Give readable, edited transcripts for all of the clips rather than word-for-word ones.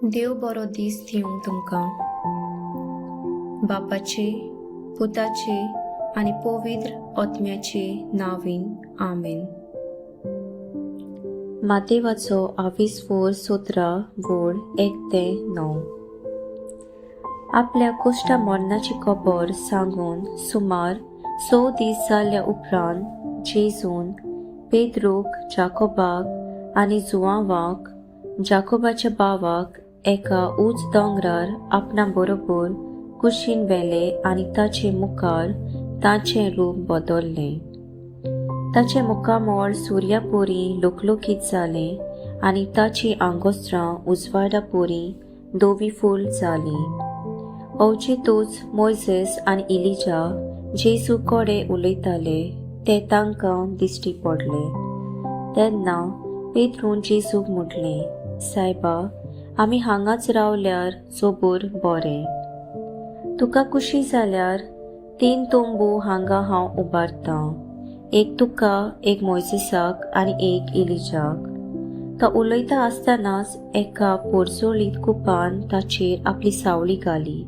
देव बरो दीस दिवं तुमकां. बापाचे, पुताचे आनी पवित्र आत्म्याचे नांवान आमेन. मातेवाचो 24:17-1-9. आपल्या कुश्टा मरणाची खबर सांगून सुमार 6 दीस जाल्या उपरांत जेजून पेद्रूक, जाकोबाक आनी जुआंवाक, जाकोबाच्या भावाक एका उंच दोंगरार आपणा बरोबर कुशीन व्हेले आनी ताचे मुखार ताचें रूप बदल्लें. ताचे मुखामोळ सुर्यापोरी लुकलुकीत जालें आनी ताची आंगोस्त्रां उजवाडा पोरी धोवीफूल जालीं. अवचितूच मोइसेस आनी इलिजा जेजू कोडे उलयताले ते तांकां दिश्टी पडले. तेन्ना पेद्रून जेजूक म्हटलें, सायबा, आमी हांगाच रावल्यार सोबूर बरें. तुका खुशी जाल्यार 3 तोंबू हांगा हांव उबारतां, एक तुका, एक मोइसेसाक आनी एक इलिजाक. तो उलयता आसतनाच एका पोरजोळीत कुपान ताचेर आपली सावळी घाली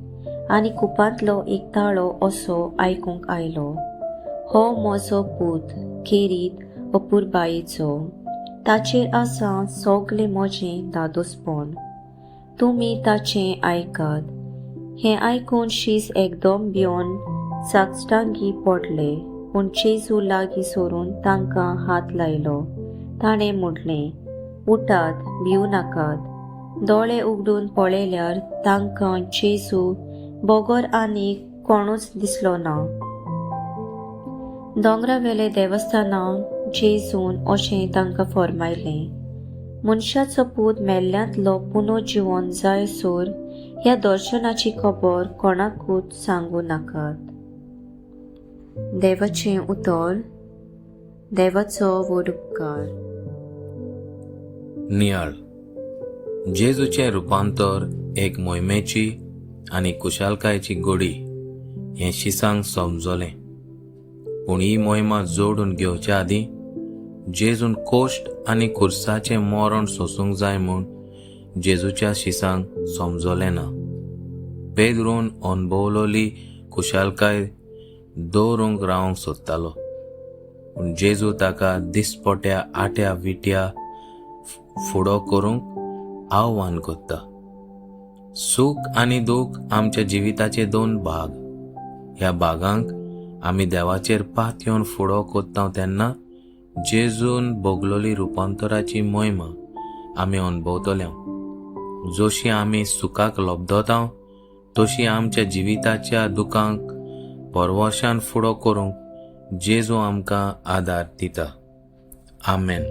आनी कुपांतलो एक ताळो असो आयकूंक आयलो, हो म्हजो पूत, खेरीत अपुरबायेचो. ताचेर आसा सोगले म्हजें दादोसपण. तुमी ताचें आयकात. हें आयकून शीस एकदम भिवन सागटांगी पडले, पूण जेजू लागीं सरून तांकां हात लायलो. ताणें म्हटलें, उठात, भिवू नाकात. दोळे उगडून पळयल्यार तांकां जेजू बोगोर आनी कोणूच दिसलो ना. दोंगरावेले देवस्थानांत जेजून अशें तांकां फर्मायलें, मनशाचो पूत मेल्ल्यांतलो पुनर्जीवन जायसर ह्या दर्शनाची खबर कोणाकूच सांगू नाकात. देवाचें उतर. देवाचो व्हड उपकार. नियाळ. जेजूचें रुपांतर एक मोहिमेची आनी कुशालकायेची घडी हें शिसांक समजलें. पूण ही मोहिमा जोडून घेवच्या आदीं जेजून कोश्ट आनी खुर्साचें मरण सोसूंक जाय म्हूण जेजूच्या शिसांक समजलें ना. पेद्रून अणभवलोली कुशालकाय दवरूंक रावंक सोदतालो, पूण जेजू ताका दिसपट्या आट्या विट्या फुडो करूंक आव्हान करता. सूख आनी दूख आमच्या जिविताचे 2 भाग. ह्या भागांक आमी देवाचेर पात येवन फुडो कोत्ता तेन्ना जेजून भोगलोली रुपांतराची मोहिमा आमी अणभवतल्या. जशी आमी सुखाक लबधता तशी आमच्या जिविताच्या दुखांक परवशान फुडो करूंक जेजू आमकां आदार दिता. आमेन.